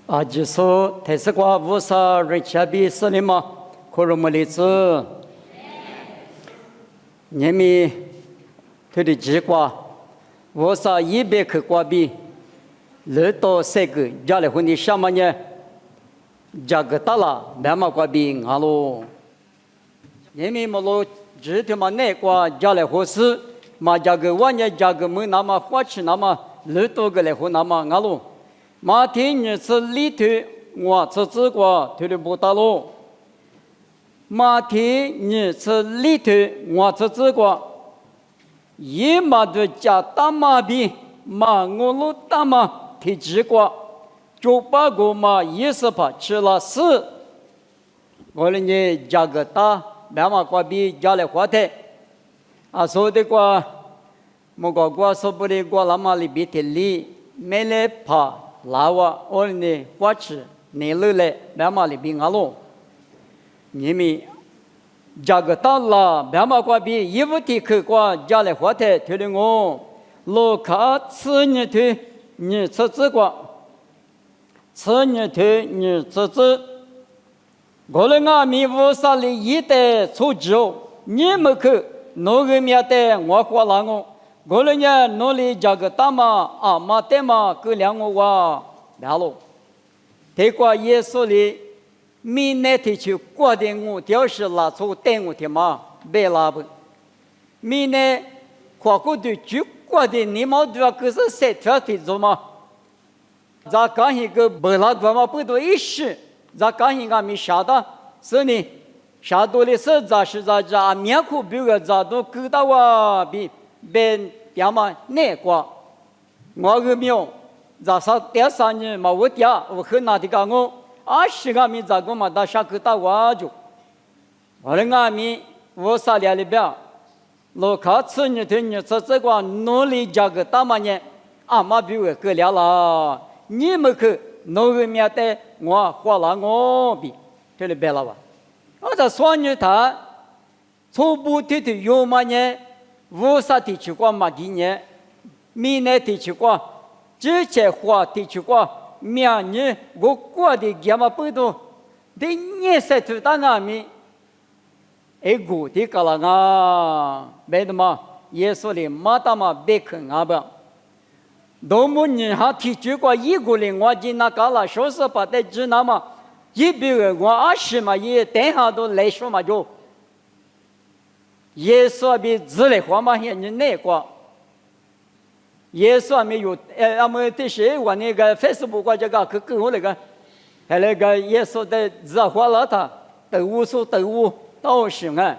아지소 대스과 부사 리차비 스리마 코르물리츠 님이 들이지과 부사 이베크과비 르토 세그 잘레훈이 샤마냐 자그탈라 메마과비 알로 님이 몰로 지트마네과 잘레호스 마자그와냐 자그무나마 화치나마 르토글레호나마 알로 마티니 슬리트 와 츠츠과 들이보다로 마티니 슬리트 와 츠츠과 예마드 자타마비 마ngolo 타마 티지과 조바고마 예스파 칠라스 골니 자가타 메마과비 잘레과테 아소데과 모과과 소브리과 라마리 비텔리 멜레파 라와 올니 과치 네르레 메마리 빙알로 님이 자가탈라 메마과비 예부티크과 잘레화테 드링오 로카 츠니트 니 츠츠과 츠니트 니 츠츠 골랭아 미부살리 이테 소조 님그 노그미아테 와과랑오 골냐 노리 자가타마 아마테마 그량오와 나로 대과 예수리 미네티치 과댕우 디어실라 소땡우티마 베라브 미네 과고드 주과데 니모드와 그서 세트라티 조마 자카히 그 벌라드마 뿌도 이시 자카히가 미샤다 스니 샤돌리서 자시자자 아미야쿠 뷰가 자도 그다와 비 벤 야마 네과 뭐그며 자사 대산이 마워티야 흔나디가고 아시가미 자고마 다샤크다 와주 어랭아미 워살리알비야 로카츠니 드니 츠츠과 노리 자그타마니 아마비웨 그랴라 니므그 노그미야테 와 화랑오비 텔베라와 어자 소니타 소부티티 요마니无萨地区过马几年，闽南地区过，之前话地区过，明年我过的他妈不多，的年岁头大那米，哎古的个了啊，没得嘛，耶稣的马达嘛别看啊不，多么年哈地区过一个人我进那个了，说是把的只那么，一别人我20嘛也等下都来说嘛就。耶稣比自来花嘛现人那个，耶稣没有俺们这些我那个 Facebook 这个跟我那个，还那个耶稣的自花了他，豆腐说豆腐都行啊，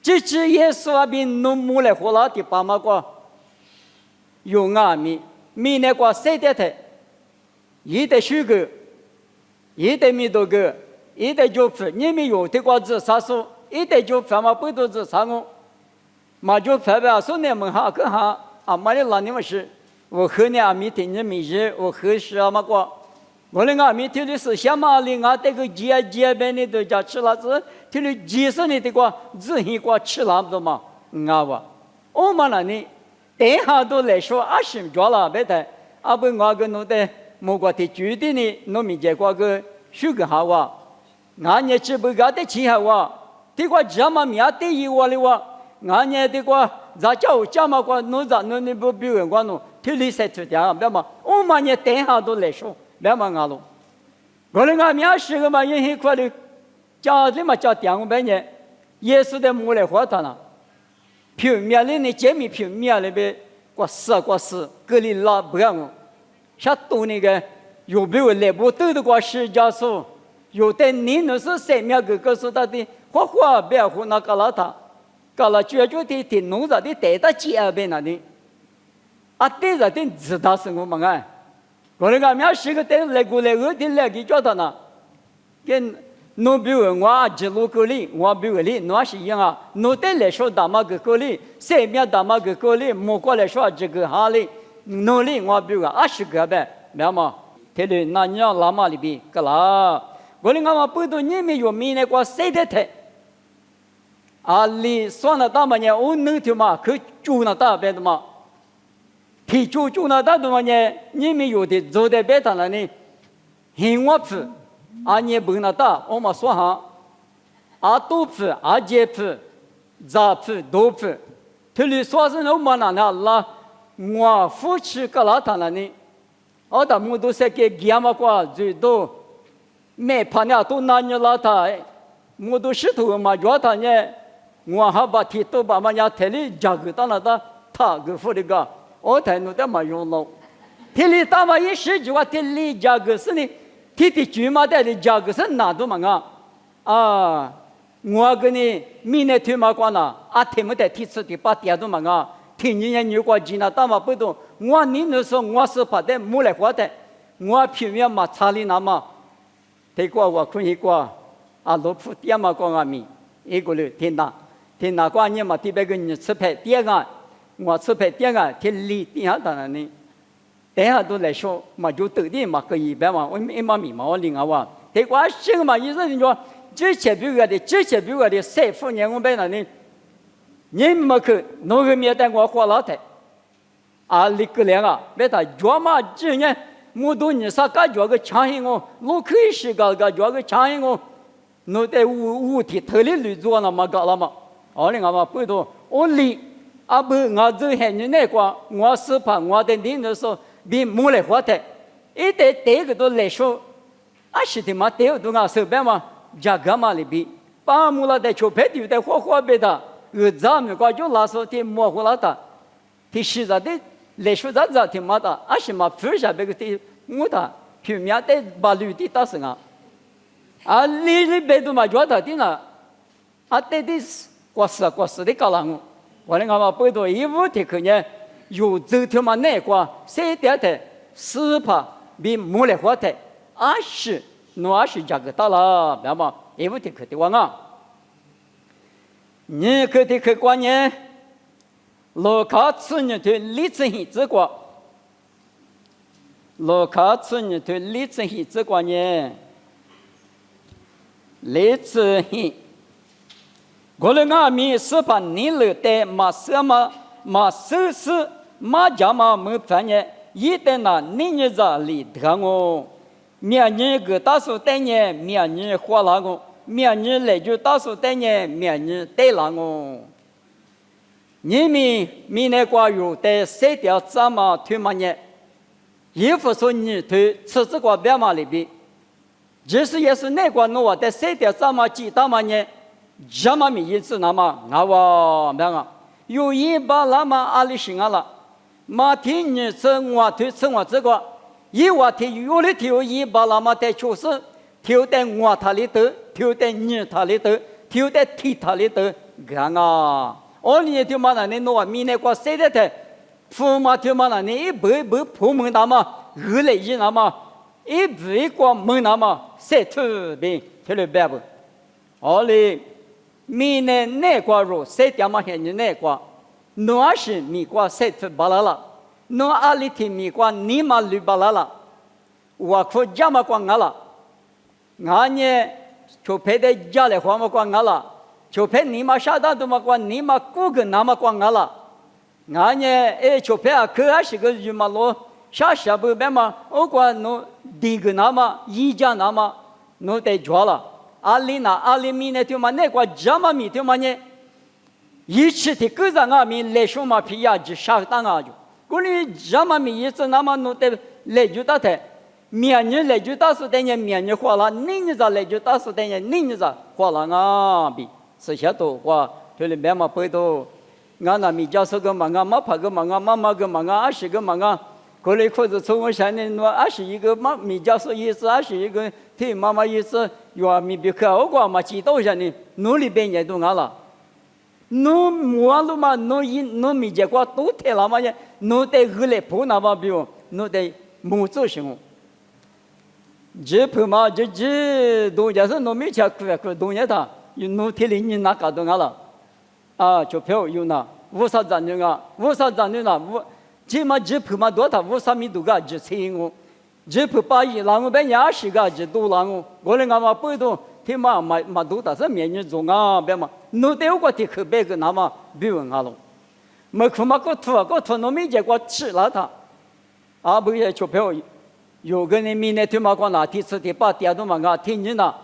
这只耶稣比农牧来花了的爸妈个，有俺米那个谁的他，一的水果，一的米多个，一的就吃，你们有的个子啥说？一代就反嘛不都是啥个，嘛就反吧，说你们哈个哈啊，嘛的那你们是，我和你阿米听你们是，我和是阿嘛个，我的阿米听的是什么哩？俺这个节边的都叫吃了子，听的节生的这个自己个吃了不嘛？俺哇，我们那里等下都来说阿什抓了别的，阿不我个弄的莫个的决定的农民节个个许个好哇，俺也吃不个的吃好哇。这个这么面对一我的话，俺也这个咱叫这么个弄咱弄的不比人个弄，体力才出点，别嘛，我们也等下都来说，别嘛俺喽。我那俺面是个嘛，因为块的，家里嘛叫点我半年，也是在木来活他呢。平面里呢，前面平面里边过死，隔离拉不让我，啥都那个有没有来不都的个是家属，有的你那是三面个说他的。花别胡那个了他，个了绝的农着的带到街边那里，啊带着的知道是我们哎，我那个面是个带来过来我的来给叫他呢，跟农比如我记录过里，我比如里，那是一样啊，农带来说大马个过里，三面大马个过里，莫过来说这个哈里，农里我比如20个呗，明白？他的那你要拉马里边个啦，我那个嘛不都你们有米那个谁的台？Ali suana tamanya unung tiuma ke chuna ta bedma ti chu chuna ta tamanya ni mi yo de zo de betana ni hin我프 아니 붕나다 엄마 소하 아도프 아제프 자프 도프 틀리 소아는 엄마나 알라 뭐 후치가라타나니 어다 모두 세계 기야마과 주도 매 파냐 또 나녀라타 모두 시도 마주하다냐 뭐 하바티 또 바마냐 텔리 자그다나다 타그 후리가 어다노다 마요노 텔리 타마이 시주와 텔리 자그스니 티티 주마다리 자그선 나도 망아 아 뭐그니 미네 투마과나 아테무데 티스티 파티아도 망아 티니냐 뉴과 지나 타마부도 뭐 니너서 뭐스파데 몰레과데 뭐 피면 마찰리 나마 대과와 군이과 알로프 띠아마과가미 이거를 된나과 아니면 티베근 스페 띠아가 뭐 스페 띠아가 텔리 띠하다니 대하도来说嘛就特地嘛可以别嘛我们嘛米毛领啊哇对我心嘛意思你说之前比如的谁富年我们那里你们去农个面带我花老太啊里个两啊别他做嘛今年木多你啥个做个强硬哦路可以是个做个强硬哦侬在物体特里里做那么搞了嘛哦领啊嘛不多我里啊不我这很你那个我是怕我的领的时候比木来花的，一代这个都来说，是的嘛，这个都俺手边嘛，加干嘛里比，把木了的球拍丢在花别的，咱们个就拉说的模糊了的，的实在的来说咱的嘛的，是嘛，分下别个的我的，平面的把绿的打死啊，里别都嘛觉得的呢，这的过时的搞了我那个嘛不多衣服的可能。有这条嘛那个谁的的是怕比木来花的是那是价格大了别嘛也不得可的话你可的可观念罗卡次你对理智性之过罗卡次你对理智性之观念理智性我们阿弥是怕你了的嘛什么嘛事事嘛家嘛没烦呢，一旦那你在里头我，明年个大数带呢，明年花了我，明年来就大数带呢，明年带了我。你们明年瓜有带谁条怎么推嘛呢？衣服说你推，吃这个别嘛里边，即使也是那个弄我带谁条怎么记到嘛呢？什么名字那么我别个。有一把那么阿里行啊了，马天你吃我推吃我这个，一我推有的丢一把那么在就是，丢在我他里头，丢在你他里头，丢在地他里头，看啊！我你丢嘛那你弄米那个谁的的，父母丢嘛那你一不父母那么，二来一那么，一不一个门那么，谁特别特别白不？我哩。米呢那个肉谁点嘛现你那个，那是米瓜谁去巴拉了，那阿里提米瓜你嘛绿巴拉了，我可家嘛光俺了，俺呢就陪在家里花嘛光俺了，就陪你嘛下单都嘛光你嘛顾个那嘛光俺了，俺呢就陪啊可还是个鱼嘛罗下不白嘛，我管侬第个那嘛一家那嘛侬得抓了。阿里米呢？就嘛那个家嘛米就嘛呢，一起的个人啊米来说嘛皮呀就杀当啊就，过你家嘛米一次那么弄的来就打的，明年来就打死的呢，明年花了，明年咋来就打死的呢，明年咋花了啊比，这些都花，这里面嘛不多，俺那米家说个嘛啊，妈怕个嘛啊，妈妈个嘛啊，20个嘛啊。过来或者从我想呢，我21个嘛，米家说意思21个，对妈妈意思，有米别克我管嘛，知道下呢，努力变也都俺了，努mua了嘛，努米家瓜都退了嘛呀，努得后来不那么比如，努得木做行，这不嘛，这东家是努米家个东家他，有努退了你哪搞到俺了，啊，就票有那50张的啊，50张的那这嘛这不嘛多他50米多个这钱我，这不把一让我把20个这多让我来俺嘛不多，他嘛多他是面人做啊别嘛，弄得我个的可别个那么别问俺了，没可嘛个土那没结果吃了他，啊不也钞票，有个人明年他妈光拿提出的把电动嘛啊听你那，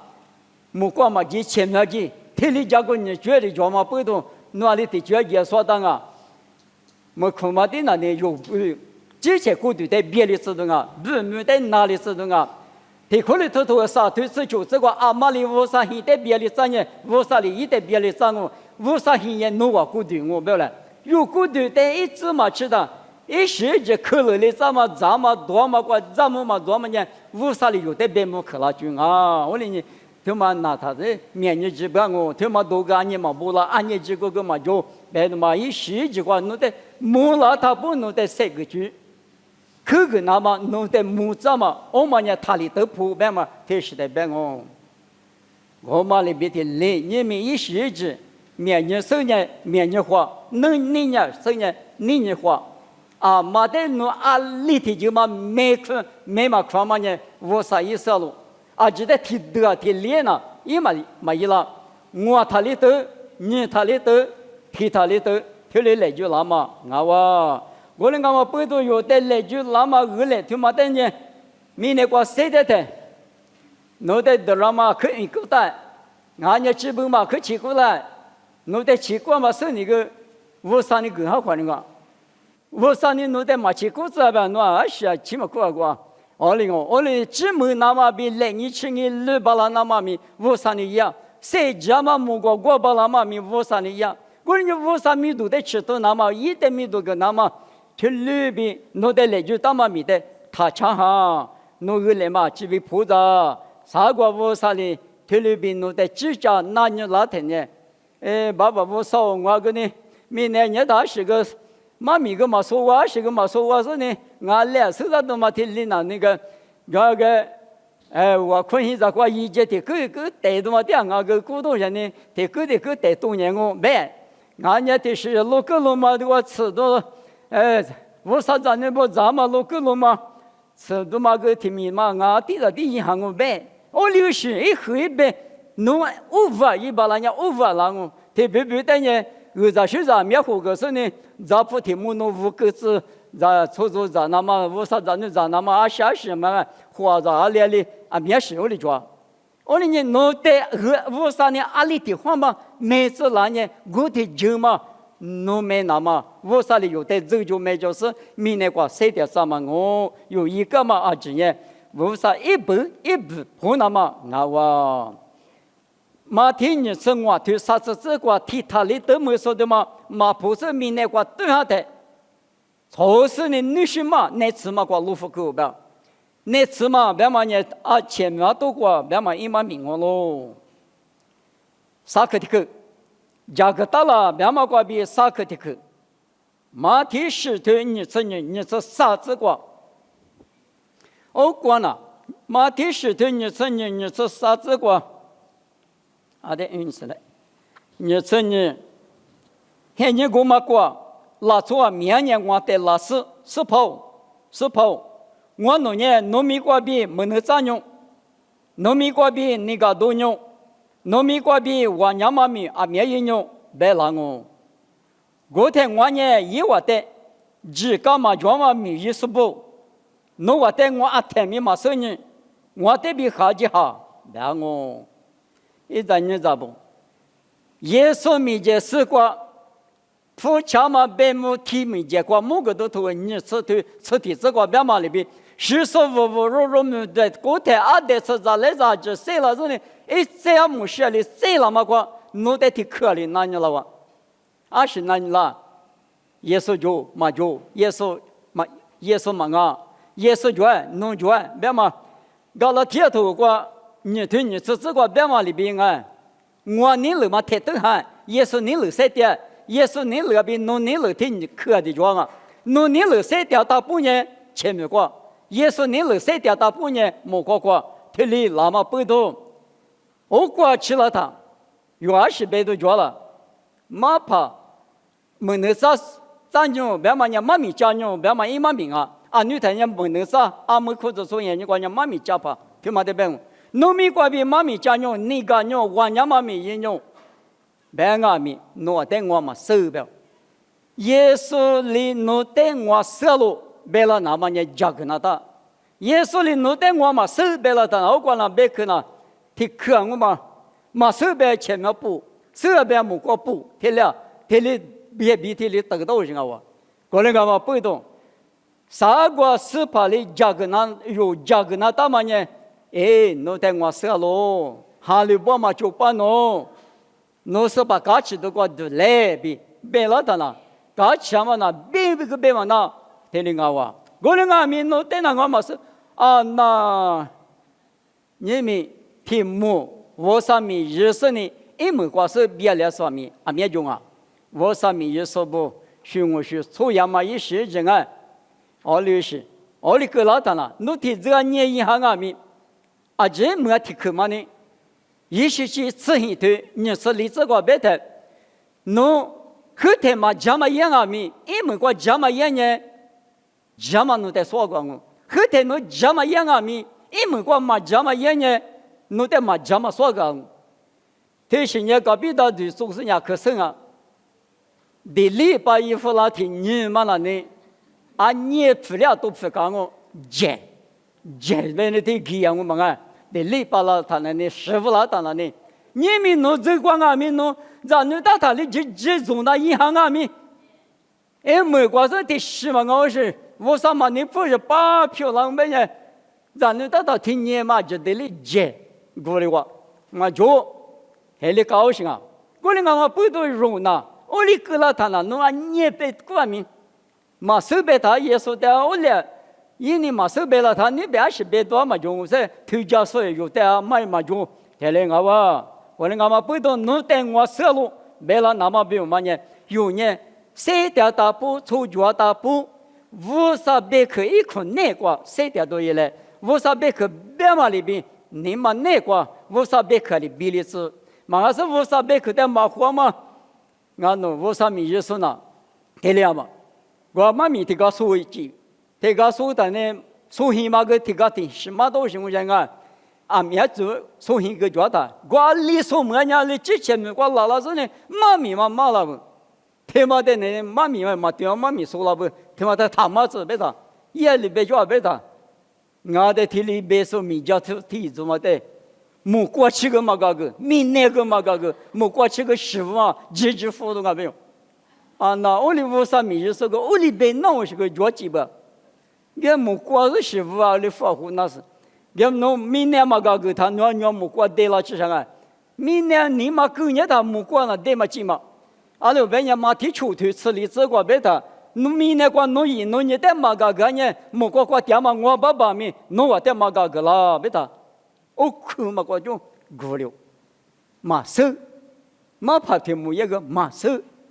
木光嘛几千秒几，体力加个你觉得叫嘛不动，哪里的觉也说当啊，么恐怕的那呢有之前过度在别的时候啊，不没在哪里时候啊，他可能偷偷啥推是就这个阿妈里无啥现在别的啥呢，无啥里一代别的啥我，无啥现在弄我过度我不了，有过度在一直嘛吃的。一时就可了的，咱们多么过，咱们嘛多么呢？无啥理由的别么可拉军啊！我哩呢，他妈拿他的面日之本我，他妈多个安尼嘛不啦，安尼这个嘛就别的嘛一时就话弄得木啦，他不弄得三个句，可个那么弄得木子嘛，我们呢他里头铺别嘛，他是的别我嘛里边的累，你们一时之面日生呢面日花，能你呢生呢你呢花。啊，马代诺阿里提就嘛没嘛看嘛呢，我啥意思咯？啊，只得提得提练呐，伊嘛伊啦，我他里头，你他里头，提他里头，提来就那嘛，我们讲不都有的来就那么来，他妈的呢，明年过谁的的，侬的得了嘛，可以够的，俺家基本嘛可吃过来，侬的吃过嘛是那个，我啥你更好看个。我上年弄的马起裤子吧，弄啊是啊，起码过过。我哩只门那么比来年去年六巴拉那么米，我上年一样，谁家嘛木过巴拉嘛米，我上年一样。我哩我上米都得吃到那么一点米都个那么，去里边弄的来就那么米的，他抢哈，弄个来嘛，只为铺子，啥个我上年去里边弄的指甲那你哪天呢？爸爸我说我个呢，明年你大是个。妈咪个嘛说话是个嘛说话说呢，俺俩手上都嘛听里那个，我困现在过一节的个带动嘛的，俺个股东人呢，的个带动人我买，俺家的是六个龙嘛的我吃到，我啥子呢不咱嘛六个龙嘛，吃到嘛个听米嘛，俺地上的银行我买，我留是一喝一杯，弄五法一把人家五法人我，特别的呢。在学校灭火个时呢，咱不听木弄五个字，咱初咱那么五啥咱那么下时嘛，或者阿里里啊灭时我哩做，我哩呢弄得五啥呢阿里的话嘛，每次来呢我的就嘛，弄没那么五啥哩有的走就没就是明年过谁的啥嘛我有一个嘛啊今年五啥一步不那么我。马天你生活对啥子这个提他里都没说的嘛，马不是明年过对下的，错是你女婿嘛，那次嘛过路虎狗吧，那次嘛别嘛呢啊前面都过别嘛一嘛命我咯，啥个的个，价格大了别嘛过比啥个的个，马天是对你这啥子个，我管了，马天是对你这啥子个。啊，对，是的。你这呢？现在我们过，拉错明年我得拉是跑。我农业农民过比没能占用，农民过比那个多用，农民过比我娘妈咪啊没人用，别让我。我天我呢一我的，只干嘛叫嘛米一十不，那我的我啊天米嘛生人，我得比好几好，别我。一旦你咋不？耶稣米节是过，富强嘛白木提米节过，某个都头你吃的这个别嘛里边，是说我们的国台阿的吃咋来咋就谁了这呢？一这样木些里谁了嘛过，弄得提课里哪里了哇？啊是哪里了？耶稣就嘛就耶稣嘛啊，耶稣就弄就别嘛，搞了铁头过。你对你这个别嘛里边啊，我你了嘛太多哈，耶稣你了三点，耶稣你了边弄你了听你课的装啊，弄你了三点大半年前面过，耶稣你了三点大半年没过，这里那么不多，我过去了他，20倍都交了，马怕没能啥咱就别嘛人妈咪家人别嘛一妈命啊，啊女太人没能啥，啊没裤子说人家管人妈咪家怕，听嘛的别。农民过比妈咪家用，你家用，我家妈咪也用，别俺咪，我带我嘛手表，耶稣里我带我手路，别了那么呢家个那的，耶稣的奴带我嘛手背了的，我管了别去呢，提可我嘛手背前面补，手背木过补，提了提里别比提里得到人啊，过来个嘛不动，啥个是怕里加个那大嘛呢？哎，奴带我手喽，哈利波嘛就把侬，侬是把嘎起都过都来比别了的呢，嘎起嘛那别嘛那，提里个话，过来个咪奴带那我嘛是。那你们题目我上面认识呢，一门关是别来上面啊面中啊，我上面认识不，是我是抽样嘛一时人啊，我就是我的个老大了，侬提这个年银行啊面，啊这没提口嘛呢，一时去自行头，你是离这个别的，侬后头嘛加嘛样啊面，一门关加嘛样呢，加嘛侬在说过我。后头侬加嘛样啊咪，一门关嘛加嘛样呢，侬得嘛加嘛说个，这些年隔壁的就总是伢可生啊，第礼拜一夫拉天你嘛那呢，啊你不了都不讲我，接为那的给我们啊，第礼拜了他那呢师傅了他那呢，你们侬这关啊咪侬，让侬到他里去从那银行啊咪，哎没关系的事嘛我是。我上嘛，你不是把票浪费呢？让你到听年嘛，就得里接过来话，我就还里高兴啊！过来我不都容纳，我里过了他那，侬啊年被过命，嘛手被他也说的我了，因为嘛手被了他，你别是别多嘛，就说头家所有的买嘛就，还来我哇，我来我不都侬带我走路，别了那么别嘛呢，有呢，谁的大步，出脚大步。50百克一口内瓜，3点多一来，50百克别嘛里边，你嘛内瓜50百克的比例是，嘛是50百克的麻花嘛，俺弄50米一说呢，对了嘛，我妈咪提个数一句，提个数的呢，数起嘛个提个定什么都行不行啊？啊，面做数起个觉得，我里数么样里之前我老老是呢，妈咪嘛骂了不。他妈的呢，妈咪嘛，对妈咪说了不？他妈的他妈子别他，夜里别叫别他，俺的体里别说米家体怎么的，没过去个嘛个，明年个嘛个，没过去个师傅啊，几副都没有。啊，那我里50米就是个，我里边弄是个脚鸡巴，也没过是师傅啊，里发乎那是，也弄明年嘛个，他娘没过对了去上啊，明年你嘛狗年他没过那对嘛鸡嘛。阿拉别人马蹄出头吃里这个别的，农民那个农业农业的马个个呢，莫个个点嘛我爸爸咪，农我的马个个啦别的，我哭嘛个就过了，马手，马怕天木一个马手，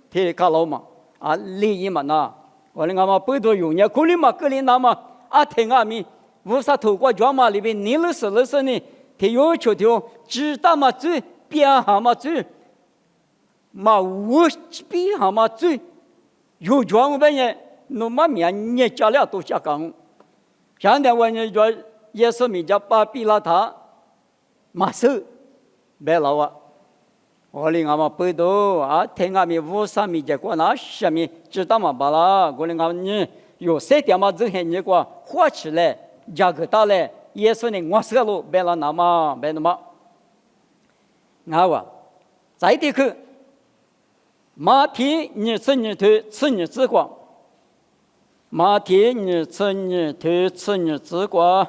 天卡老嘛，啊利益嘛那，我哩俺嘛不多用呢，过里嘛过里那嘛，啊天啊咪，无啥透过脚嘛里边，你了是呢，天要求条知道嘛最变下嘛最。嘛，我比他妈最有权的人，侬嘛面你家了都下岗。现在我呢说也是米家把比了他，马手别老啊，我哩俺们不多啊，听俺们50米结果那下面知道嘛罢了，我哩俺们呢有3点嘛这些你个火起来，价格大来，也是呢我走路别了那么别那么，俺话再的去。马蹄你吃你头，吃你之光。马蹄你吃你头，吃你之光。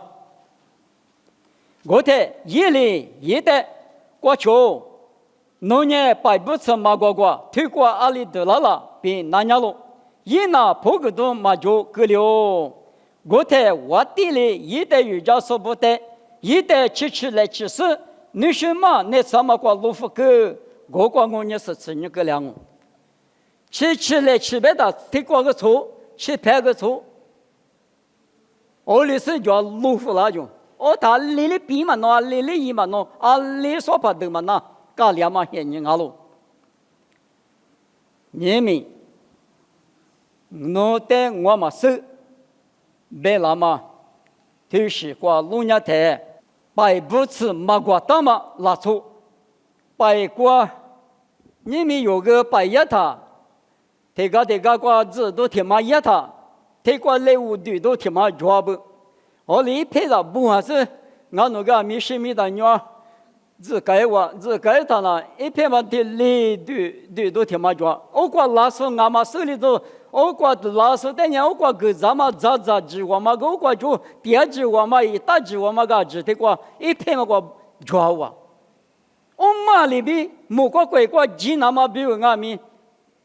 我的一里一代过球，农业百不吃马瓜瓜，推过阿里德拉拉，并南亚路，一拿破个都马就够了。我的我地里一代瑜伽说不得，一代吃来吃死，你什么那什么瓜路不够，我光我也是吃你个两。吃来吃别的，推过个错，吃拍个错。我里是叫路夫那种，我他里里比嘛喏，里里一嘛喏，啊里说不得嘛那，搞两嘛现人阿路。你们，我带我嘛手，别那嘛，就是过农业台，百不吃马瓜大嘛拉错，百过，你们有个百叶塔。这个瓜子都挺嘛一塔，这个类物的都挺嘛抓不，我里配着不还是俺那个米西米的女儿，只改他了，一片嘛的里对都挺嘛着，我过拉手俺嘛手里头，我过拉手的年我过个咱嘛咋指我嘛我过就第二指我嘛一大指我嘛个指的过一片嘛过着我，我嘛里边莫过鬼过几那么比如俺们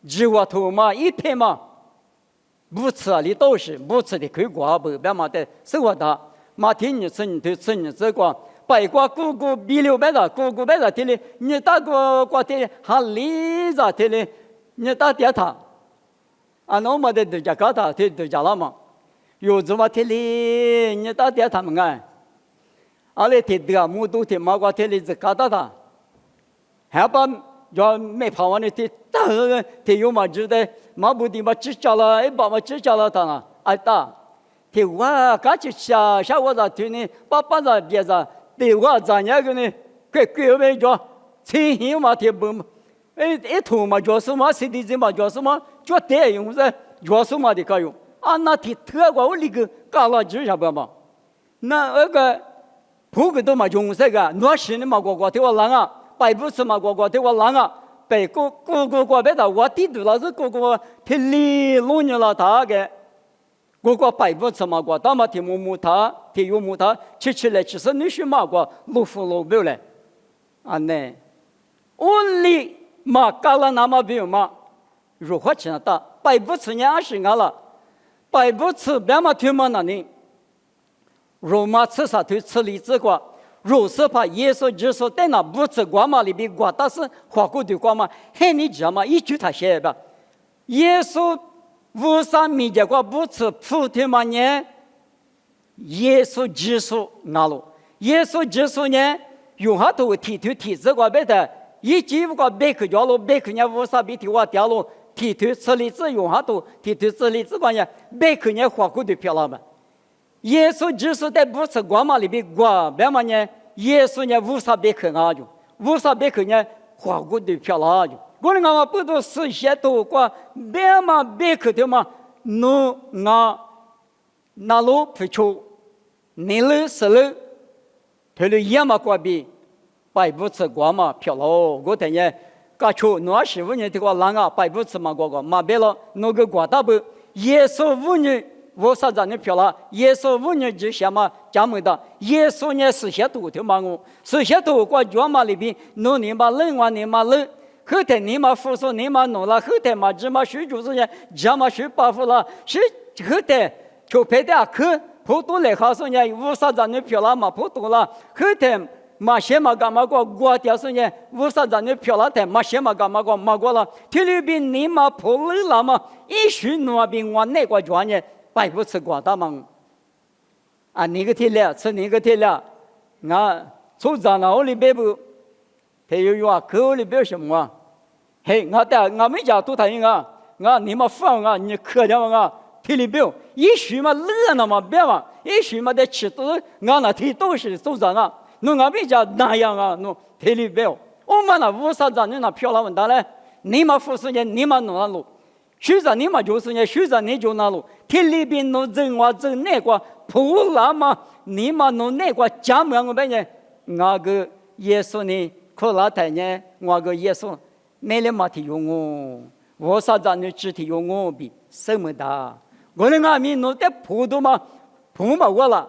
指我头嘛一片嘛。不吃啊，你都是不吃的，可以过不？别嘛的，生活的，马天你吃你就吃你这个，白瓜姑姑比600的，姑姑白的天里，你大个瓜天还离着天里，你大点他，啊，那我们的都家搞他，都家了嘛，有这么天里，你大点他们哎，阿来天的木头天马瓜天里是搞到他，还把。要没跑完的天，大个天有嘛知道，马不的嘛只叫了，一把嘛只叫了他呢，哎大，天我赶紧下我这天呢，把这别子，对我咱家个呢，鬼没着，天有嘛天不，一头嘛叫什么，谁的人嘛叫什么，叫对用是叫什么的可用，啊那天特过我那个搞了几下不嘛，那个不个都嘛用这个，那是你嘛我对我啷啊？摆不吃嘛，我对我啷啊？摆个别的，我地图老是个天里弄你了他个，我摆不吃嘛，我他妈天木他，天有木他，吃来其实你是嘛我路夫路不来，啊呢，我里嘛搞了那么比嘛，如何吃的？摆不吃人是俺了，摆不吃别嘛天嘛那里，罗马吃啥推吃荔枝瓜。若是把耶稣基督在那不吃光嘛里边瓜，但是花果的光嘛，嘿你知道吗？一句他写吧，耶稣无上米结果不吃普天嘛呢？耶稣基督那路，耶稣基督呢？用哈头提这个别的，一几个别克叫路，别克呢无上比提我掉路，提吃荔枝用哈头提吃荔枝光呢，别克呢花果的漂亮嘛。耶稣基督在不吃光嘛里边瓜，别嘛呢？耶稣呢无啥别克啊就，无啥别克呢花果的漂亮就。我们嘛不都是些多瓜，别嘛别克的嘛，侬啊那路不出，你路是路，他的也嘛瓜比，摆不吃光嘛漂亮。我等下搞出侬15年的话，啷个摆不吃嘛瓜嘛别了，那个瓜大不，耶稣5年。我啥子你漂亮？耶稣5年之前嘛，讲没的。耶稣呢是些多的嘛我，是些多过脚嘛里边，侬你嘛冷完你嘛冷，后天你嘛扶手你嘛弄了，后天嘛只嘛水就是呢，只嘛水把扶了，是后天就拍的去，普通来好说呢，我啥子你漂亮嘛普通了，后天嘛先嘛干嘛过我掉说呢，我啥子你漂亮的嘛先嘛干嘛过嘛过了，天里边你嘛破冷了嘛，一水那边我那个脚呢。摆不吃瓜大嘛？啊，你个天了，吃你个天了，俺出长了，我里边不，他有话，可我里边什么啊？嘿，俺们家都谈啊，你们放啊，你可怜啊，天里边一许嘛热闹嘛，别嘛，一许嘛在吃都，俺那天都是出长啊，侬俺们家那样啊，侬天里边，我们那五啥长你那漂亮问答嘞？你们服侍呢，你们弄那路。学着你嘛就是呢，学着你就那路，天里边弄人话真那个普拉嘛，你嘛弄那个家门我们呢，我个耶稣呢，可拉太呢，我个耶稣，没了嘛提用我啥子你只提用我比什么大？我的阿弥弄的普都嘛，普嘛我了，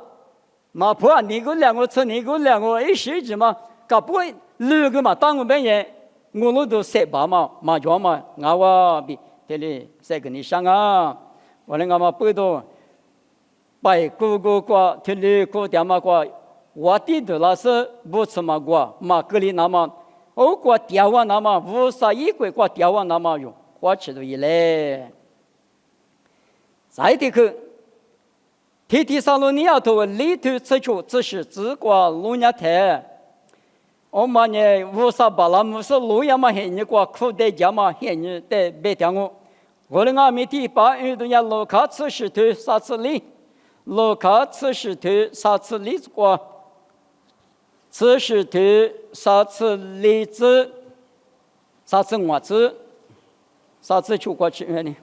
嘛普啊，你个两个吃，你个两个一时子嘛，搞不会六个嘛，当我们也，我们都塞巴嘛，嘛叫嘛，我比。这里再跟你想啊，我那个嘛不多，摆个瓜，这里个点嘛瓜，我地的那是不吃嘛瓜，嘛这里那么，我瓜掉完那么，无啥一个瓜掉完那么用，我吃都一嘞。再的去，提萨罗尼亚头里头吃出只是只瓜路亚台。我们呢，无啥巴拉姆是路亚嘛，黑你过苦的家嘛，黑你的别听我的阿弥提把运动呀，路卡吃石头啥次里，路卡吃石头啥次里过，吃石头啥次里子，啥次我子，啥次出过去呢？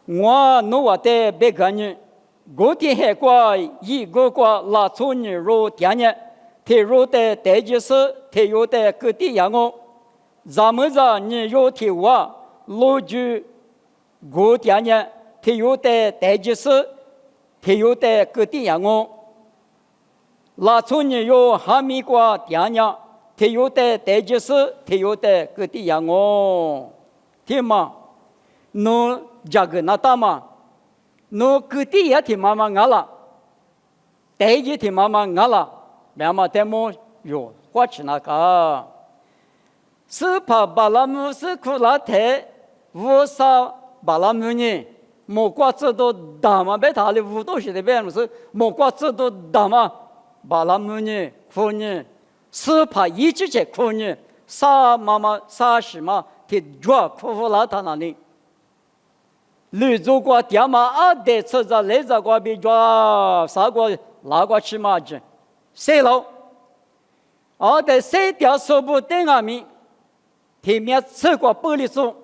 我弄我的别个人，古天海国一个国拉出你入田野，他入的代际是他有的各地养我，咱们这你有的我路居古田野，他有的代际是他有的各地养我，拉出你有哈密国田野，他有的代际是他有的各地养我，听吗？侬这个那大吗？侬各地也听妈妈俺了，代际听妈妈俺了，妈妈在么有花吃那个，是怕巴拉姆是苦拉台，无啥巴拉姆呢？莫挂这都大嘛，别他的五都是的别人是莫挂这都大嘛，巴拉姆呢苦呢，是怕一直在苦呢，啥妈妈啥事嘛，他抓苦拉他那里。绿洲国爹妈啊，得吃着来着国比抓啥国哪国吃嘛子，谁喽？啊，得谁掉手不等阿米，前面吃过玻璃树，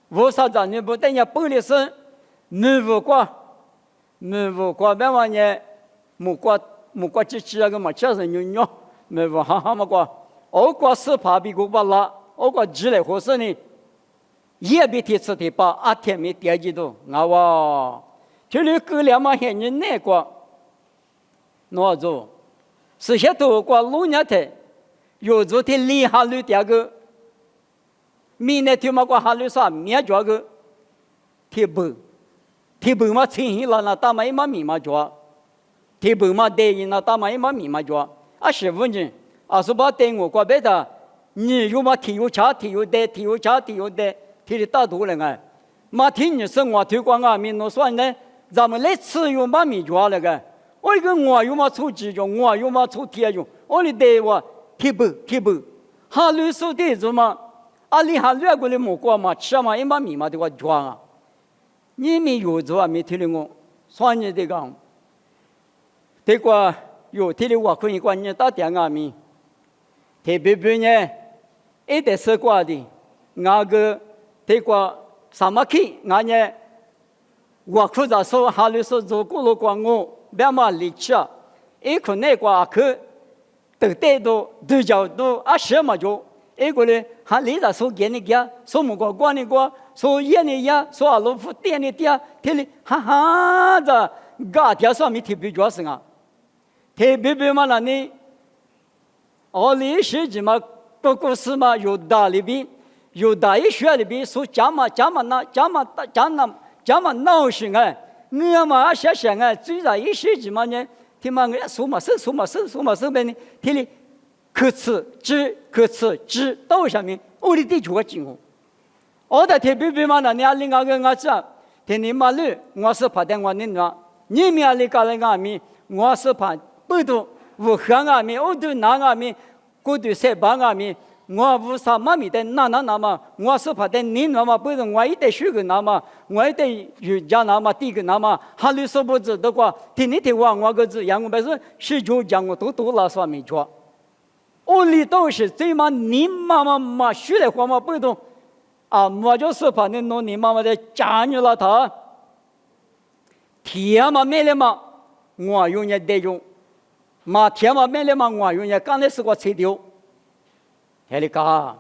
为啥子你不等下玻璃树？你不过别忘呢，木瓜机器那个嘛，确实牛，没不哈嘛过，我过是怕比过不拉，我过积累合适呢。也比提吃的把阿天没点几度，我哇，这里够两毛钱你那个，哪做？是些多过路年的，有做的厉害率点个，明年听嘛过哈率啥灭绝个，提不嘛轻易了那大嘛一嘛密码抓，提不嘛对应那大嘛一嘛密码抓，啊是不呢？啊是把对我过别的，你有嘛提有差提有得提有差提有得。提的大多了哎，马听你生活推广啊，民农说呢，咱们来吃有嘛米抓了个，我一个我有嘛出鸡用，我有嘛出铁用，我的对我提不，哈律师的做嘛，啊你哈略过的木瓜嘛，吃嘛一嘛米嘛的我抓啊，你没有做啊没听的我，说你这个，这个有听的我可以管你打电话米，特别呢，一点是过的，那个。这个什么去？俺呢？我可咋说？哈律师做过了光我，别嘛离去啊！一个那个去，都带到都叫都啊什么就？一个呢，还离着说给你家，说么个管你个，说爷你呀，说阿老夫店你爹，他哩哈哈子，嘎爹说没特别主要是啊，特别嘛那你，奥利世纪嘛，个故事嘛有道理比。有大一学里边说讲嘛闹心哎，我嘛想哎，最早一学期嘛呢，听嘛我说嘛是呗呢，听哩可吃知到下面，我的地就进哦，我的特别嘛那你阿另外个我讲，听你嘛路我是怕的我你那，你们阿里搞来阿米，我是怕不多，武汉阿米，我都南阿米，过度塞巴阿米。我无啥嘛咪的那嘛，我是怕的你那嘛，不是我一得学个那嘛，我一得瑜伽那嘛，第个那嘛，哈律说不知的话，听你听我个字，让我们是十九讲我都拉说没错，我里都是最嘛你妈妈学的话嘛不懂，啊，我就是怕你弄你妈妈的家女了他，天嘛没了嘛，我用也得用，嘛天嘛没了嘛，我用也刚才是个吹丢。还里嘎，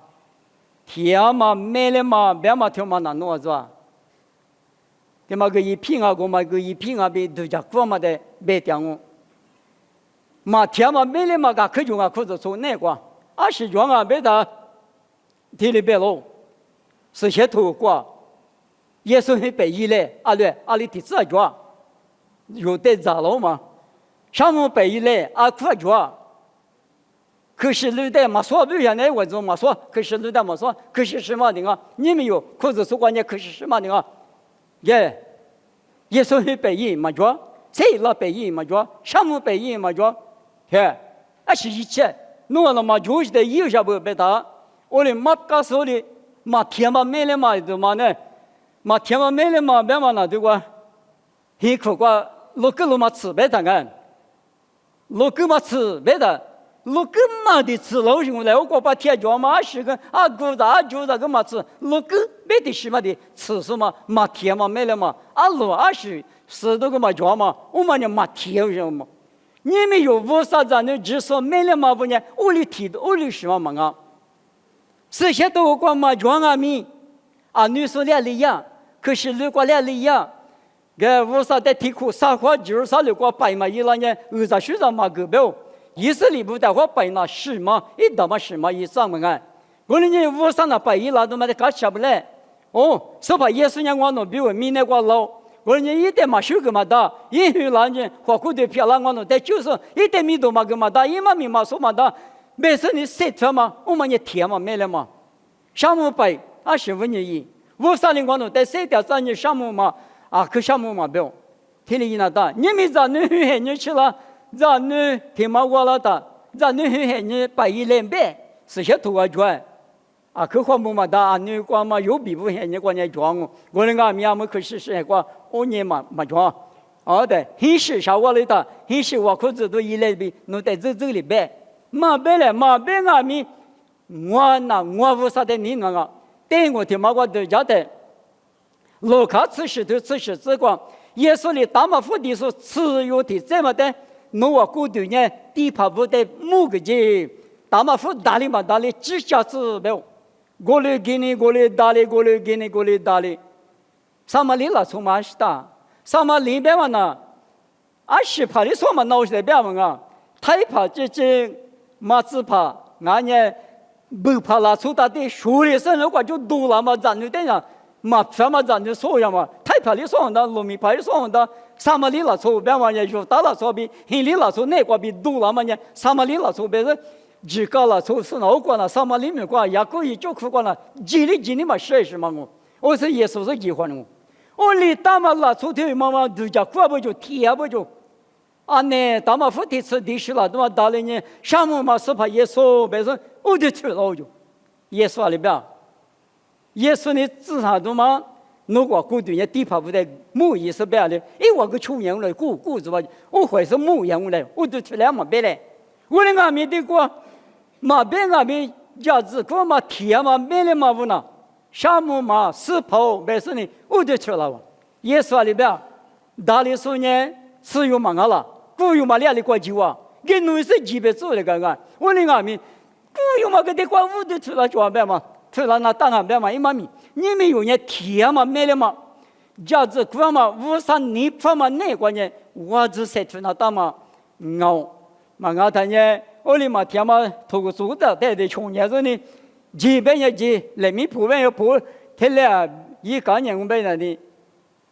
天嘛没了嘛，别嘛听嘛那弄是吧？他妈个一瓶啊，我嘛个一瓶啊，被都家过嘛的别点我。嘛天嘛没了嘛，个可就啊，可是从那个，20元啊，别的，提里别喽，是些头过，也是很被依赖，啊对，啊里第四卷，有得咋了嘛？上午被依赖，啊快卷。可是路带嘛说不原来我做嘛说，可是路带嘛说，可是什么的啊？你没有，可是说关键可是什么的啊？也说是北印嘛着，谁了北印嘛着，上午北印嘛着，嘿，啊是一切，弄了嘛就是的有些不别打，我的马告诉的嘛天嘛没了嘛的嘛呢，嘛天嘛没了嘛别嘛那对吧？很可怪，路个路嘛吃别打干，路个嘛吃别打。路个嘛的吃老兄来，我过把天脚嘛是个啊，古大就那个嘛吃，路个没得什么的吃什么嘛天嘛没了嘛，啊路啊是是这个嘛讲嘛，我们呢嘛贴什么？你们有无啥子呢？只说没了嘛不呢？屋里提的屋里什么嘛啊？这些都光嘛讲啊咪啊，女说俩里呀，可是如果俩里呀，个无啥的提苦啥话就是啥如果白嘛伊拉呢，二十岁嘛个表，意思里不的话白那是嘛，一到嘛是嘛意思嘛啊？我呢无啥那白伊拉都嘛的搞吃不来，哦，说怕耶稣呢我那比我明那个老。我呢一点嘛修个嘛大，因为那呢花苦的漂亮我那但就是一点米多嘛个嘛大，一嘛米嘛说嘛大，没事你塞出嘛，我们也甜嘛没了嘛，项目白25年一，我啥人我那但塞掉3年项目嘛啊可项目嘛不要，听你那大，你们咱女孩你去了，咱女听嘛我了的，咱女孩你白一两百，是些土啊赚。啊，可花木嘛大，你光嘛有比不现你光年装我那个面么可是是光5年嘛装，哦对，很是啥我来的，很是我可知道一来比弄在这里边，嘛别了嘛别个咪，我那我无啥的你那个，但我听嘛我都晓得，路卡此时的此时之光，耶稣里大马福地说自由的这么的，弄我孤独呢，地怕不得木个节，大马福大力嘛大力，只下子没有。过来给你，过来打理，过来给你，过来打理。什么里了？从嘛是的，什么里边嘛呢？10趴的说嘛，闹些边嘛啊，太怕这马子怕，俺呢不怕拉出大的，树里生如果就多了嘛，咱就这样，嘛什么咱就说呀嘛，太怕的说的，农民怕的说的，什么里了出边嘛呢？就打了出比，很里了出那个比多了嘛呢？什么里了出别人。只搞了从是哪过了，什么里面过也可以就苦过了，几里嘛是嘛我是耶稣是喜欢我里大嘛了出头妈妈度假过不就贴不就，啊呢大嘛福地吃地是了，那么大了呢，项目嘛是怕耶稣别说我就去了就，耶稣里边，耶稣呢至少都嘛，如果孤独也地怕不得，木意思别的，我个穷人来顾是吧？我会是木人来，我就去了嘛别来，我那个没得过。嘛别个没价值，我嘛贴嘛没了嘛不呢？项目嘛是跑没事呢，我就去了。耶稣里边，大力说呢，只有嘛了，古有嘛俩里过久啊，跟农是几百做的刚刚。我那个没，古有嘛个得过我就去了就别嘛，去了那当然别嘛，一嘛咪，你们有呢贴嘛没了嘛？价值我嘛无啥你发嘛那个呢，我只是去那当嘛熬嘛熬他呢。我里嘛天嘛透过做的带的穷年子呢，几百年几人民普遍要普，他俩一个年我们那的，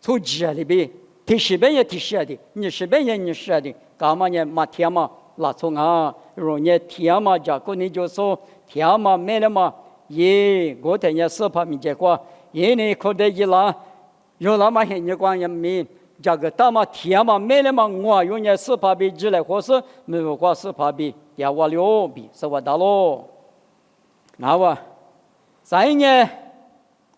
从几里边，提10百年提10的，20百年20的，干嘛呢嘛天嘛拉从啊，容易天嘛家过你就说天嘛没了嘛，我等下是怕没结果，呢可得一拉，有那么些年光也没。这个大嘛天嘛没了嘛，我用呢是怕比之类或是没有话是怕比。也我了比是我大喽，那我3年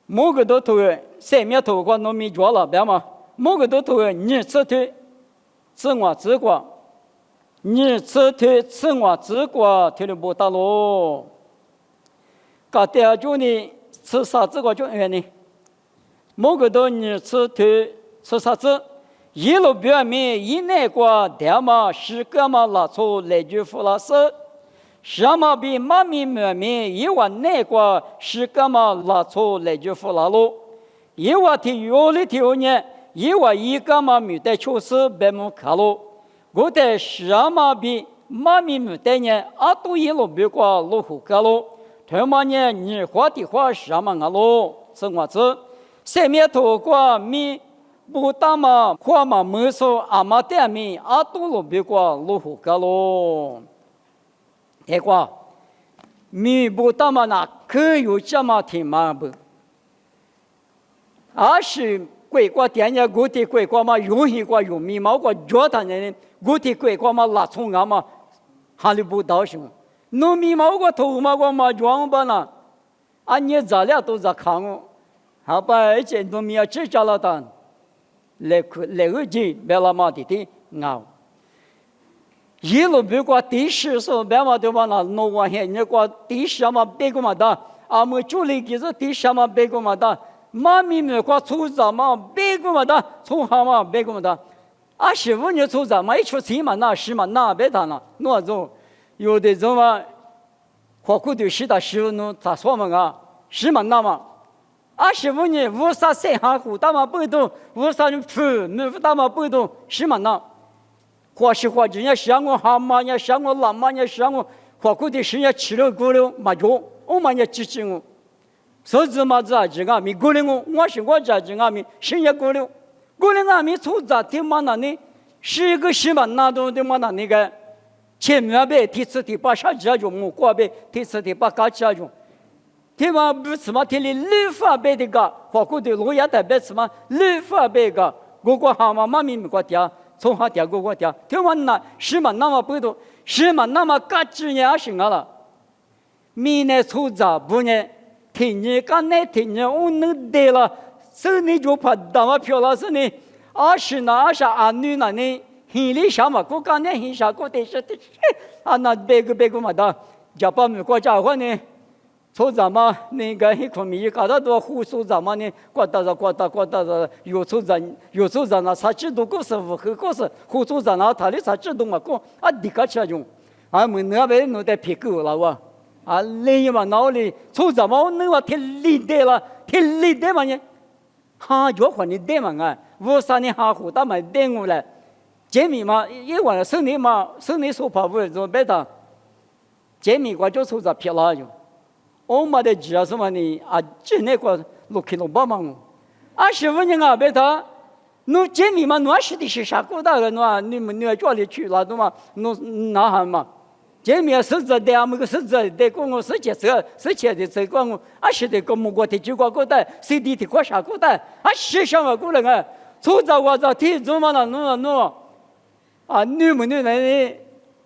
某个都投3面投过农民做了别嘛，某个都投你吃退，吃我吃过，你吃退吃我吃过，退了不大喽。搞第二种呢，吃啥子个种呢？某个都你吃退吃啥子？一路表面一那个点嘛10个嘛拉出来句弗拉斯，什么比妈咪表面一碗那个10个嘛拉出来句弗拉路，一碗的有里头呢，一碗一个嘛没得确实别么卡路，我的什么比妈咪没得呢？都一路别过路虎个路，他妈呢你花的花什么个路？是我子，上面头过米。不打嘛，花嘛没说阿妈店面都路别过路虎个喽。结果，米不打嘛那可有这么听嘛不？是鬼国店家古的鬼国嘛，容易过有米毛过脚他呢，古的鬼国嘛拉葱啊嘛，还里不到什么？农米毛过头嘛过嘛装吧呢？你咋了都在看我，好吧？而且农民要只家了的。来个节别了嘛的熬，一路别过第10时别嘛对吧？那弄完些你过第10嘛别个嘛的，我们主力就是第10嘛别个嘛的，妈咪们过出咋嘛，别个嘛的，从好嘛，别个嘛的。15年出咋嘛，一出钱嘛那10嘛那别谈了，那种有的种嘛，花苦的是的15年咋说嘛啊，10嘛那嘛。25年无啥生下苦，大嘛不懂，无啥人吃，没大嘛不懂，10嘛那。花是花，人家想我蛤蟆，人家想我老妈，人家想我花苦的时间吃了过了嘛着，我嘛也支持我。所以嘛子啊，这个米过了我是我这个米时间过了，过了俺米出咋的嘛那呢？10个10嘛那都的嘛那个，前面呗第四第八啥子就我过呗第四第八嘎子就。他妈不是嘛？他的律法背的个，或者的路也代表什么？律法背个，我过蛤蟆妈咪没过掉，从下掉过掉。他妈那10嘛那么不多，10嘛那么嘎子也行了。明年出杂不呢？天年干呢？天年我能得了，是你就怕大嘛漂亮是你，20那20女那呢？心里想嘛，我干呢心想我得是那别个嘛的，家把没过家伙呢？出咱们那个一块米，搞得多胡说咱们呢，刮到有出咱那啥制度故事，和故事胡说咱那他的啥制度嘛，过你个吃用，我那边弄得屁股了哇，你嘛脑里出咱们那话天理的嘛呢，就换你的嘛我啥你胡打嘛的我来，这米嘛一晚上生你说跑步做别的，这米我就出咱撇了就。我们的家什么呢？今年过6kg8嘛，25年啊，别他，侬这米嘛，侬是的是啥过大个侬你们家里去了，对嘛？侬哪喊嘛？这米是这的，我们个是这的，跟我是切的，这个我是的，跟我过的就过的，谁的过啥过的？是什么过来个？从早我早天做嘛了，侬你们呢？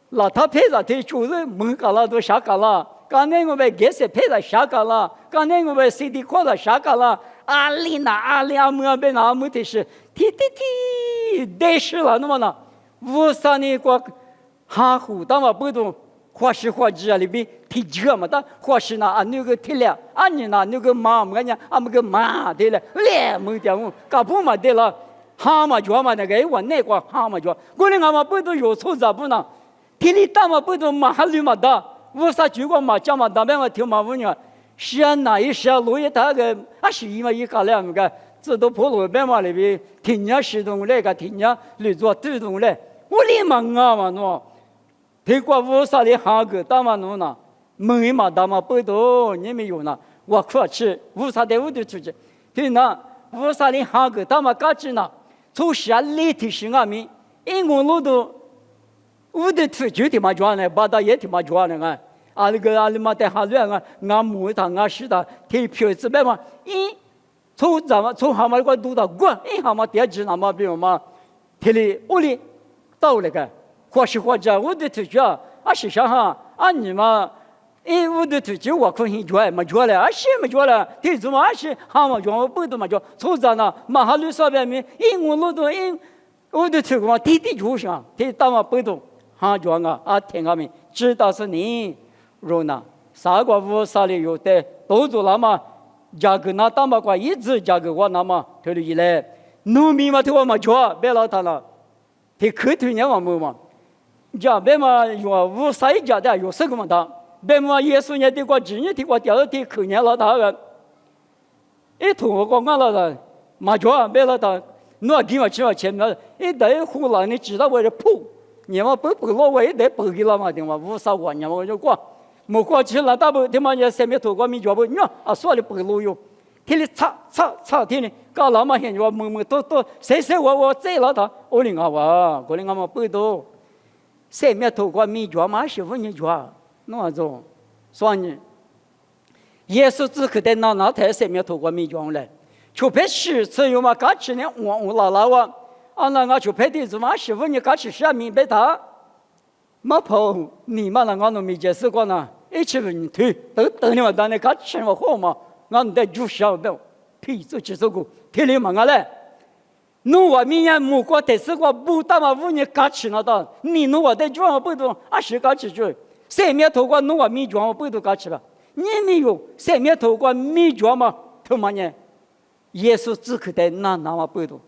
老他配着的就是门干了都啥干了？刚才我们给谁配了啥干了？刚才我们谁的过了啥干了？阿里阿姆被那姆的是得是了，那么呢？无啥呢个哈胡当嘛不懂，花是花枝里边提这么的，花是那那个提了，你那个马么呢？们个马对了，来么的我搞不嘛对了，哈嘛就嘛那个我那个哈嘛就，过来俺们不都有错咋不呢？提里当嘛不懂马哈里嘛的。我啥结果嘛？讲嘛，当面我听嘛问呢，是哪一时路一大个，21嘛一家两个，这都破路边嘛里边，听人施动来个，听人来做主动来，我哩忙啊嘛喏，听过我啥的行个，当嘛喏呢，门嘛当嘛不多，你没有呢，我可吃，我啥的我都出去，听呢，我啥的行个，当嘛嘎子呢，从下里提醒俺们，因我路都。我的出去的嘛转呢，把他也的嘛转呢那个嘛在下乱俺母他是的，提票子呗嘛，从咱们从蛤蟆个读到过，蛤蟆点子那么比嘛，提里屋里到那个，或者我的出去是啥哈你嘛，我的出去我可以转嘛转了，是没转了，提子嘛是蛤蟆转我不懂嘛转，从咱那马哈路上边面，我路都我的出去嘛，提就上，提到嘛不懂。转听俺们知道是你，若那啥个无啥里有的都做了嘛，价格那当嘛个一直价格我那么推了一来，农民嘛对我嘛抓别老他了，他可推呢嘛嘛，家别嘛有无啥一家的有什么的，别嘛耶稣呢对我今日对我掉了对可怜老大个，同我讲了的，嘛抓别老他，我给我吃了钱了，等胡了你知道我的铺。你们不老我也得不给了嘛？对吗？无啥玩意我就过，没过去了，大不他妈也三面头过没脚不？说的不路有，天里擦天里，搞老嘛现在蒙都谁我再了他，我领我领嘛不多，三面头过没脚嘛是不你脚，那种，所以耶稣只可在那台三面头过没脚来，就别吃只有嘛，刚吃呢我老我。那我就拍的子嘛，师傅你刚吃啥明白他？没跑，你嘛那俺都没解释过呢。一起问你推，等你们当那刚吃我好嘛？俺在煮烧的，皮子吃这个，天里嘛俺来。侬我明年木瓜得是个不大嘛，5年刚吃那的，你侬我在煮我不懂，20刚吃就，三面头瓜侬我没煮我不懂刚吃了，你没有三面头瓜没煮嘛，他妈呢？耶稣只可得那么不多。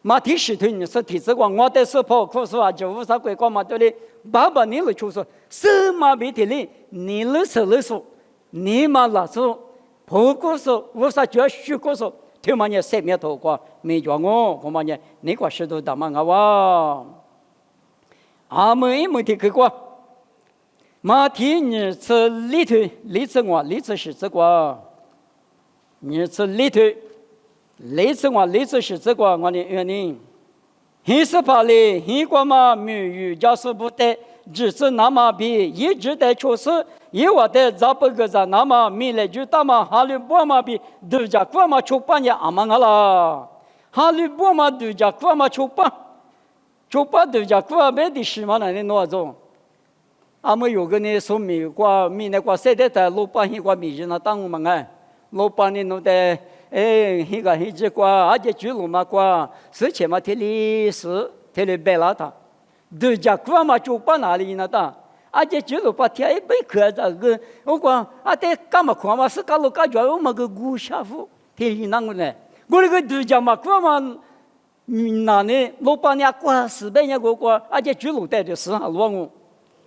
马蹄使徒你说体子光，我的是跑酷说啊，就无啥鬼光嘛对哩。爸爸你了就说，什么媒体里你了说，你嘛了说，跑酷说无啥就虚过说，他妈你生命头光没叫我嘛你你个石头大嘛我哇，阿门没听过。马蹄你是里头，里头我里头是这个，你是里头。类似我类似是这个我的原因，黑色法律黑过嘛没有教师不得，只是那么比一直在确实，因为的咋不个咋那么没来就大嘛哈利波嘛比度假过嘛出版也阿曼个啦，哈利波嘛度假过嘛出版度假过没的事嘛那里弄种，阿们有个呢说美国米那个现在在老百姓个米人那当我们哎，老百姓弄的。哎，那个一直qua，而且记录嘛qua，事情嘛，天历史，天历白了他，度假过嘛就把哪里呢的，而且记录把天一百克这个，我讲啊，得干嘛看嘛，是搞了搞叫我们个古下夫，天历哪个呢？我那个度假嘛过嘛，那呢，老板娘过400年过，而且记录带的是哈乱我，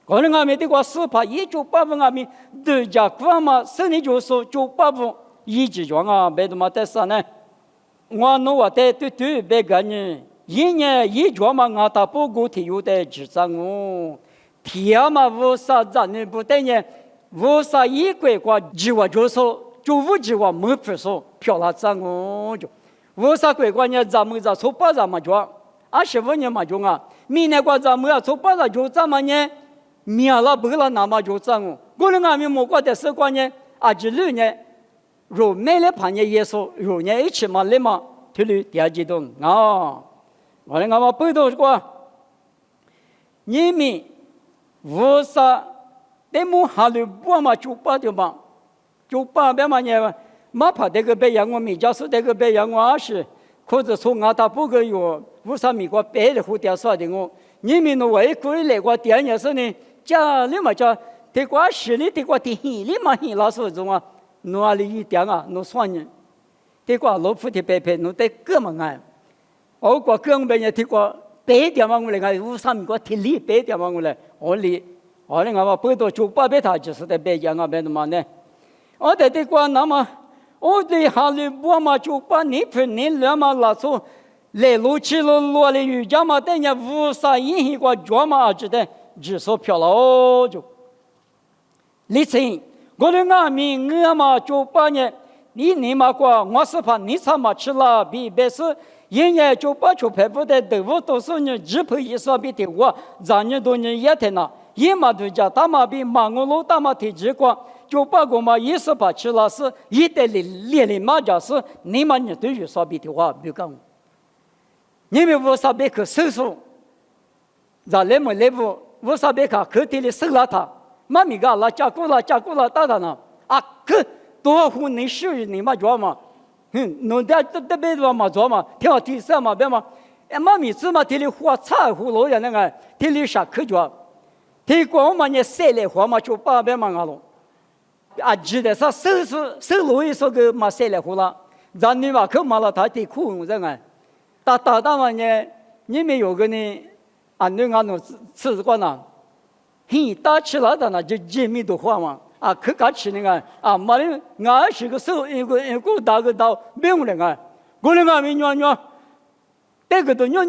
可能俺们的话是怕198分俺们度假过嘛，是你就说98分。一直讲啊，别的嘛在啥呢？我弄我在对别个呢，一年一讲嘛，我打不过体有的职责哦。天嘛无啥咱呢不对呢，无啥一国国计划就说就无计划没不说漂亮咱哦就，无啥国国呢咱们在说把咱们讲，25年嘛讲啊，明年国咱们要说把咱就咱们呢，明了不了那么就咱哦，我们俺们莫过的时光呢，26年。若没来盘耶稣，若年一起嘛来嘛，推律第二阶段啊，我们嘛不多说，你们无啥，但么哈利波嘛就把的嘛，就把别嘛呢，嘛怕这个别样我没教授这个别样我是，或者说我他不个有无啥美国别的蝴蝶说的我，你们那外国来过第二年是呢，家里嘛叫这个市里这个地里嘛很老实种啊。哪里一点啊？侬算呢？这个老夫的白白，侬得哥们啊！我过哥们也听过白点嘛，我来看乌上面个体力白点嘛，我来我哩，我哩我不多就八百他就是在白讲啊，白的嘛呢？我在这个那么，我对哈利波嘛就把你分你两嘛拉出来路去了落了雨家嘛，等下乌啥引起个脚嘛，只得只说漂了就，李成。我的俺们我嘛就把呢，你嘛过，我是怕你他妈吃了比别是，人家就把就排不的豆腐都是呢，只配一说比的我，让人多人也听了，也嘛都叫他妈比马我老大妈提起过，就把我嘛一是怕吃了是，一代连嘛就是你嘛你对于说比的话不讲，你们无啥别去搜索，让你们来无啥别看客厅里收了他。妈咪个了，加过了，打呢啊！可多户你是你嘛做嘛？弄得这辈子嘛做嘛，挑第三嘛别嘛。哎，妈咪子嘛，这里花菜胡萝卜那个，这里啥可做？这光嘛你晒来花嘛就八百嘛个了。啊，记得啥收路一说个嘛晒来胡了，让你嘛可嘛了他得苦用这个。打嘛呢，你们有个呢，啊，你俺弄吃过呢？嘿，打起来的呢，就见面的话嘛，啊，可敢吃那个啊，妈的，俺是个手一个打个刀，没有那个，我那个没娘，这个都娘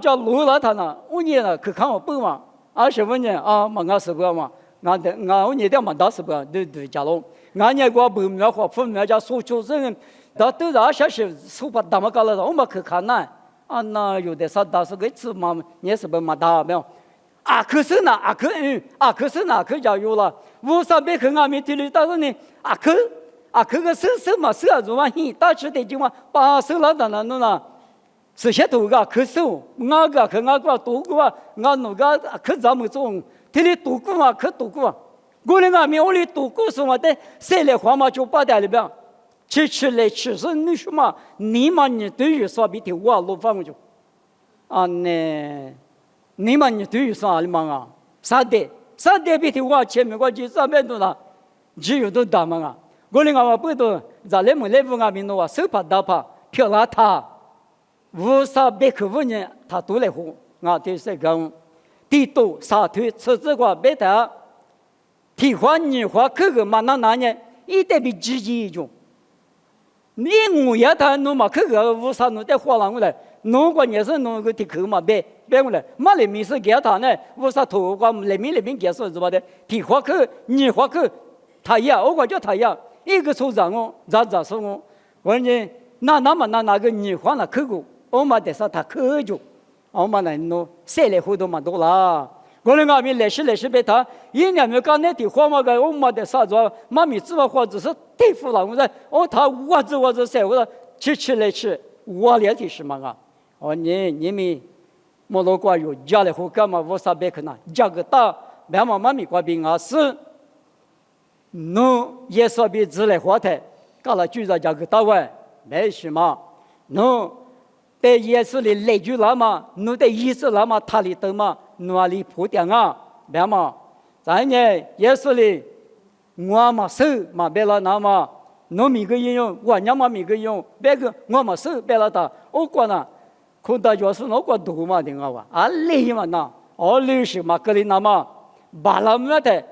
叫路了他呢，我呢呢可看我不嘛，25年啊，嘛俺是不嘛，俺我呢的嘛打是不，都家喽，俺呢个不苗和父苗家所求人，到都是下是手把打嘛搞了，我们可看呢，啊，那有的啥打是个吃嘛，也是不嘛打没有。啊，可是呢，可是呢，可叫有了。无啥别看俺们这里，但是呢，可个手嘛，手啊，如嘛，打起的就嘛，把手拉到那弄了，是些头个可手，俺个多个，俺那个可咱们种，这里多个嘛，可多个。我的俺们屋里多个什么的，晒来花嘛就把在里边，吃来吃是你说嘛，你嘛你对于说比的我老放就，啊呢。你们你对于啥的嘛啊？三代比的话前面我就300多了，只有都大嘛啊！我那个不多，咱们来福俺们的话手帕打帕，漂拉他500年他都来活，我就是讲地都沙推车子个别的提花你花可个嘛那年一代比自己一种，你我也他弄嘛可个500年的花浪过来，弄个也是弄个提口嘛别过来，嘛里面是给他呢500头个里面给说是吧的提花可你花可他呀，我叫他呀，一个手掌哦，咋说哦，我呢那个你花那可个。我们得说他可就，我们来弄谁来活动嘛多啦。我们那边来时别他，一年没干那地花嘛个，我们得啥子？妈咪知道或者是对付了，我说他我这谁我说吃来吃，我了的是嘛个？哦你们莫罗瓜有家来活干嘛？我啥别可能家个大，别嘛妈咪瓜饼啊是，侬也说别自来花台，搞了就在家个大外没什么，侬。在耶稣里来句了嘛，侬在意思了嘛，他里头嘛，哪里破掉啊？别嘛，咱呢耶稣里，我嘛手嘛别了那嘛，侬每个人用，我娘嘛每个人用，别个我嘛手别了他，我管呐，看到耶稣我管多嘛的我话，啊累嘛那，累是嘛个里那嘛，巴拉么的，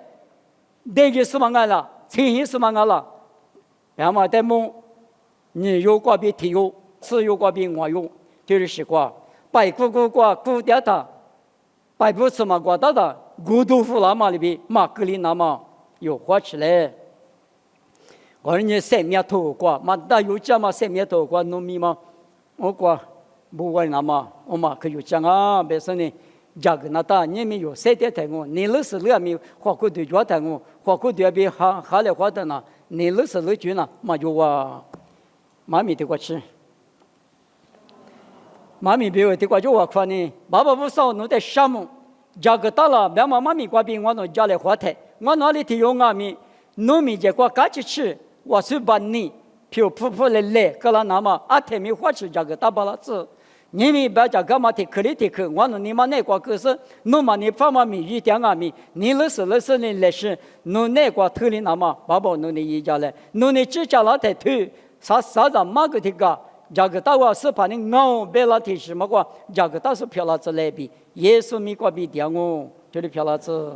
那个什么干了，钱也什么干了，别嘛在梦，你有瓜别提有，是有瓜别我有。就是瓜，白骨瓜骨掉它，白不吃嘛瓜到的，骨豆腐那嘛里边马格里那嘛有花起来。我说你三面头瓜，嘛大有讲嘛三面头瓜农民嘛，我瓜不问那嘛，我嘛可有讲啊，别说呢，价格那大，你们有3点台我，你那是2米花骨对脚台我，花骨对边哈来花的呢，你那是2句呢，嘛就话，妈咪的过去。妈咪别的瓜就我看呢，爸爸不少，侬在项目，价格大了，别妈咪瓜比我侬家来花台，我哪里提用阿米，农民结果赶紧吃，我是把你，漂来，个了那么阿天米花吃价格大把了子，你们别家干嘛提克里提克，我侬你妈那瓜可是，侬嘛你爸妈米一点阿米，你那是呢来是，侬那瓜头里那么，爸爸侬你一家来，侬你只家老太推，啥子马个提个。这个大话是把你熬别了提什么话，这个大是漂了子来比，耶稣米瓜比点我，这里漂了子。